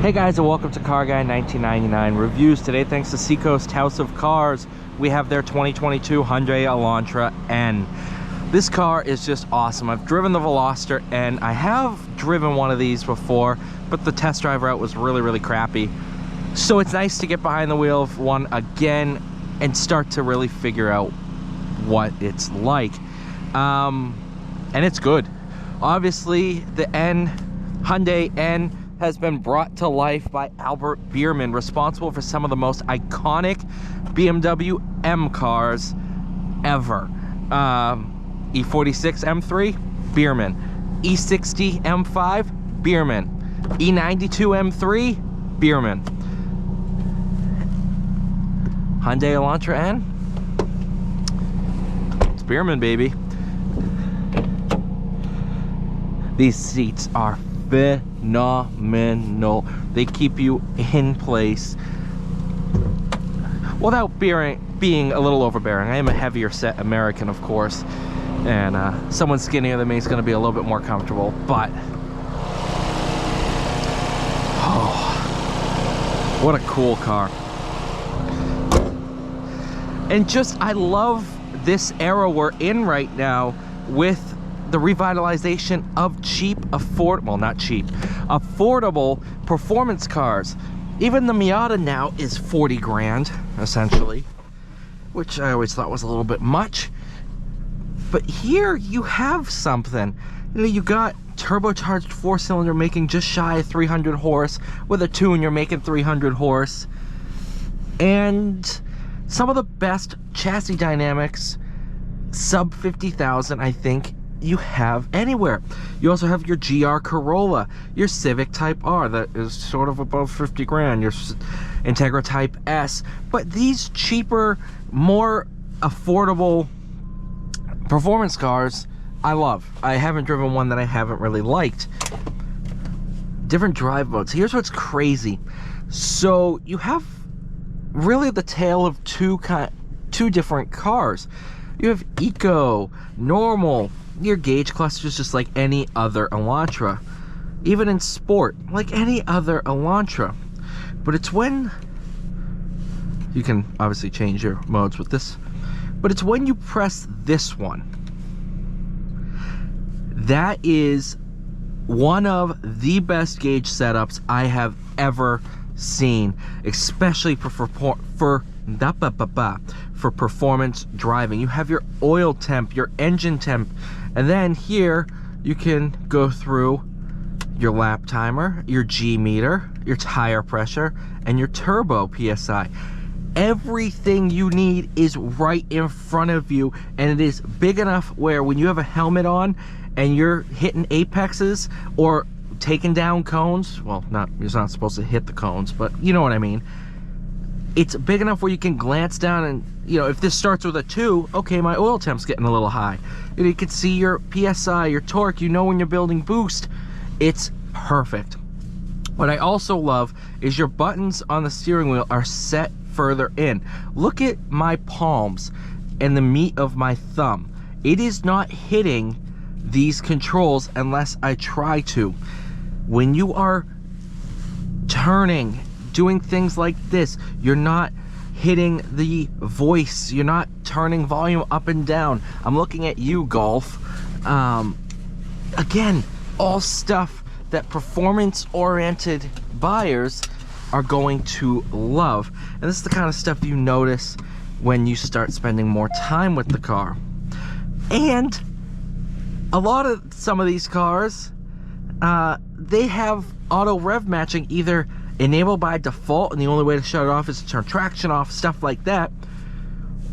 Hey guys, and welcome to Car Guy 1999 Reviews. Today, thanks to Seacoast House of Cars, we have their 2022 Hyundai Elantra N. This car is just awesome. I've driven the Veloster N. I have driven one of these before, but the test drive route was really crappy. So it's nice to get behind the wheel of one again and start to really figure out what it's like. And it's good. Obviously, the Hyundai N has been brought to life by Albert Biermann, responsible for some of the most iconic BMW M cars ever. E46 M3, Biermann. E60 M5, Biermann. E92 M3, Biermann. Hyundai Elantra N, it's Biermann, baby. These seats are phenomenal. They keep you in place without being a little overbearing. I am a heavier set American, of course, and someone skinnier than me is going to be a little bit more comfortable, but oh, what a cool car. And just, I love this era we're in right now with the revitalization of affordable performance cars. Even the Miata now is 40 grand, essentially, which I always thought was a little bit much. But here you have something. You know, you got turbocharged 4-cylinder making just shy of 300 horse. With a tune, you're making 300 horse. And some of the best chassis dynamics, sub 50,000, I think, you have anywhere. You also have your GR Corolla, your Civic Type R that is sort of above 50 grand, your Integra Type S. But these cheaper, more affordable performance cars, I love. I haven't driven one that I haven't really liked. Different drive modes. Here's what's crazy. So you have really the tale of two different cars. You have Eco, Normal. Your gauge cluster is just like any other Elantra, even in sport, like any other Elantra. But it's when you can obviously change your modes with this, but it's when you press this one, that is one of the best gauge setups I have ever seen, especially for performance driving. You have your oil temp, your engine temp, and then here you can go through your lap timer, your G meter, your tire pressure, and your turbo PSI. Everything you need is right in front of you, and it is big enough where when you have a helmet on and you're hitting apexes or taking down cones, well, you're not supposed to hit the cones, but you know what I mean. It's big enough where you can glance down and, you know, if this starts with a 2, okay, my oil temp's getting a little high. And you can see your PSI, your torque, you know when you're building boost. It's perfect. What I also love is your buttons on the steering wheel are set further in. Look at my palms and the meat of my thumb. It is not hitting these controls unless I try to. When you are turning, doing things like this, you're not hitting the voice, you're not turning volume up and down. I'm looking at you, Golf. Again, all stuff that performance-oriented buyers are going to love. And this is the kind of stuff you notice when you start spending more time with the car. And a lot of some of these cars, they have auto rev matching either enabled by default, and the only way to shut it off is to turn traction off, stuff like that,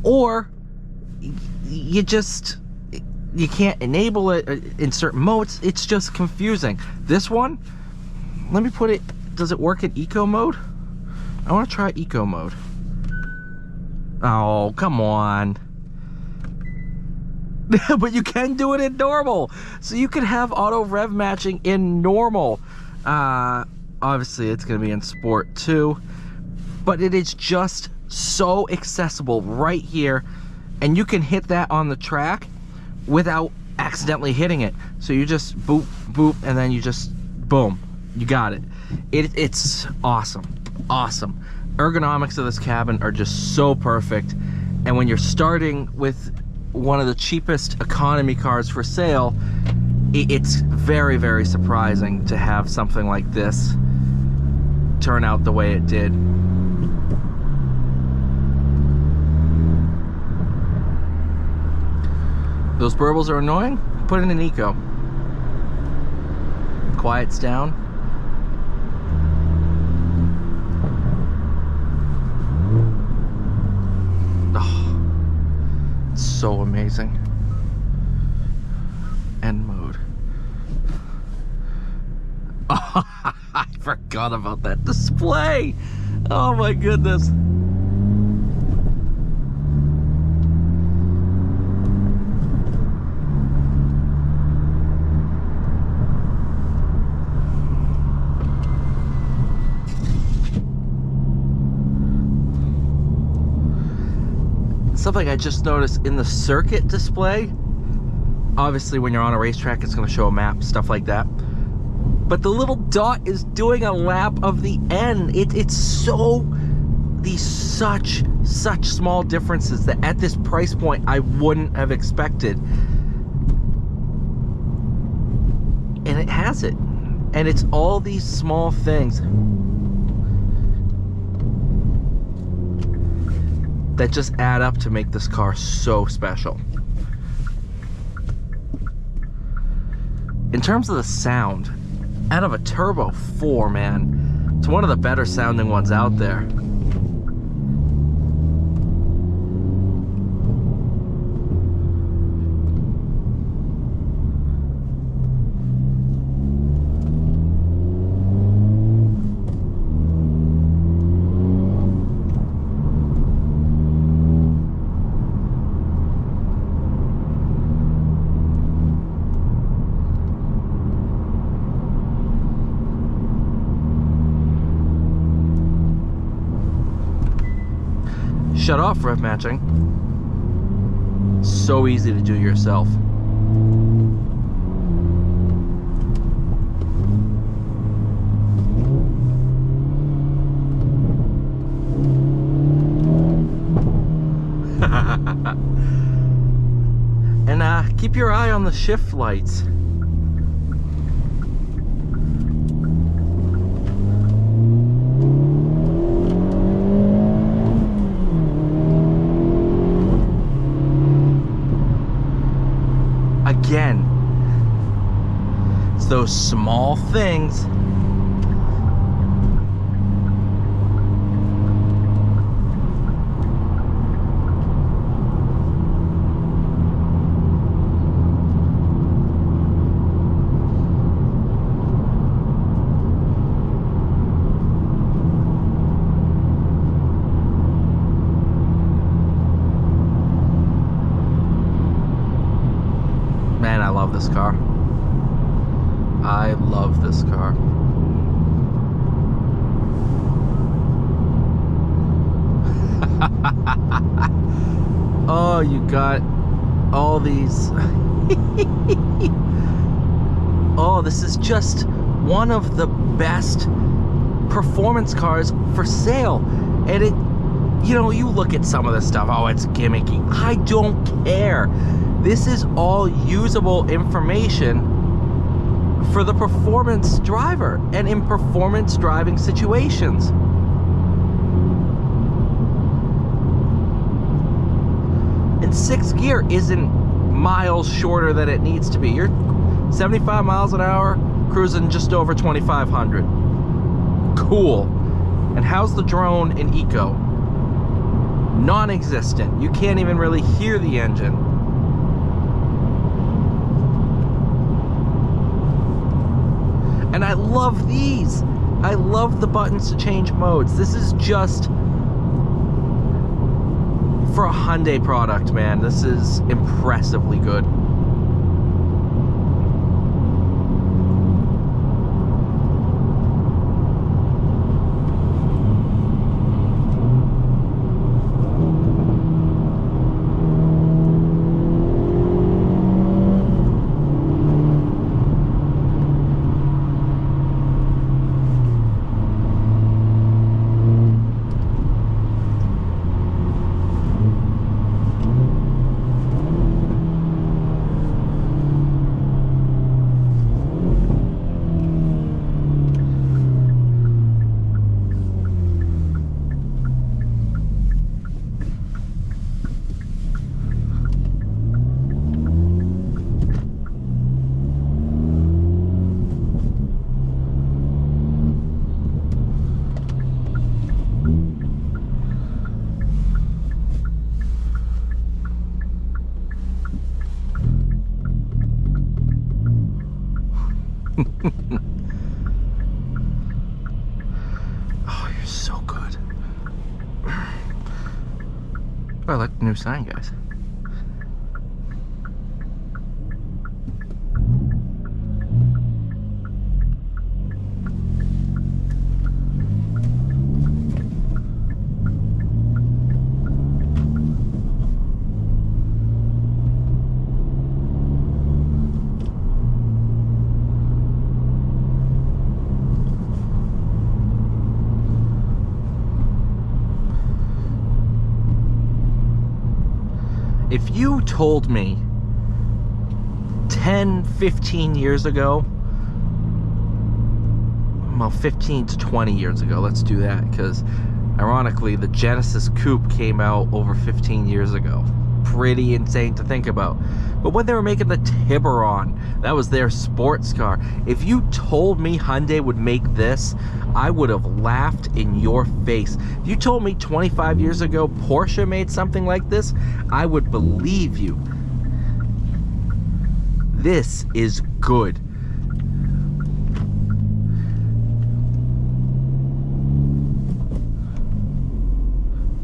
or you can't enable it in certain modes. It's just confusing. This one, let me put it, does it work in eco mode? I want to try eco mode. Oh, come on. But you can do it in normal, so you can have auto rev matching in normal. Obviously it's going to be in sport too, but it is just so accessible right here, and you can hit that on the track without accidentally hitting it. So you just boop, boop, and then you just, boom, you got it. It's awesome. Awesome. Ergonomics of this cabin are just so perfect. And when you're starting with one of the cheapest economy cars for sale, it's very, very surprising to have something like this turn out the way it did. Those burbles are annoying? Put in an eco. Quiets down. Oh, it's so amazing. End mode. Oh, I forgot about that display. Oh my goodness. Something I just noticed in the circuit display, obviously when you're on a racetrack it's going to show a map, stuff like that, but the little dot is doing a lap of the N. It's so, such small differences that at this price point I wouldn't have expected, and it has it. And it's all these small things that just add up to make this car so special. In terms of the sound, out of a Turbo 4, man, it's one of the better sounding ones out there. Shut off rev matching. So easy to do yourself. And keep your eye on the shift lights. Again, it's those small things this car. I love this car. Oh, you got all these. Oh, this is just one of the best performance cars for sale. And it, you know, you look at some of this stuff, oh, it's gimmicky. I don't care. This is all usable information for the performance driver and in performance driving situations. And 6th gear isn't miles shorter than it needs to be. You're 75 miles an hour, cruising just over 2,500. Cool. And how's the drone in Eco? Non-existent. You can't even really hear the engine. And I love these. I love the buttons to change modes. This is just for a Hyundai product, man. This is impressively good. so good. Oh, I like the new sign, guys. If you told me 10, 15 years ago, well, 15 to 20 years ago, let's do that, because ironically, the Genesis Coupe came out over 15 years ago. Pretty insane to think about. But when they were making the Tiburon, that was their sports car. If you told me Hyundai would make this, I would have laughed in your face. If you told me 25 years ago Porsche made something like this, I would believe you. This is good.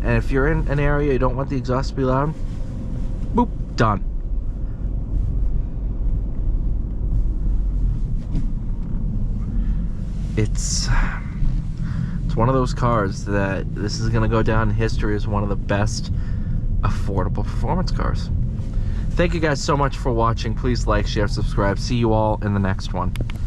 And if you're in an area you don't want the exhaust to be loud, boop, done. It's one of those cars that this is going to go down in history as one of the best affordable performance cars. Thank you guys so much for watching. Please like, share, subscribe. See you all in the next one.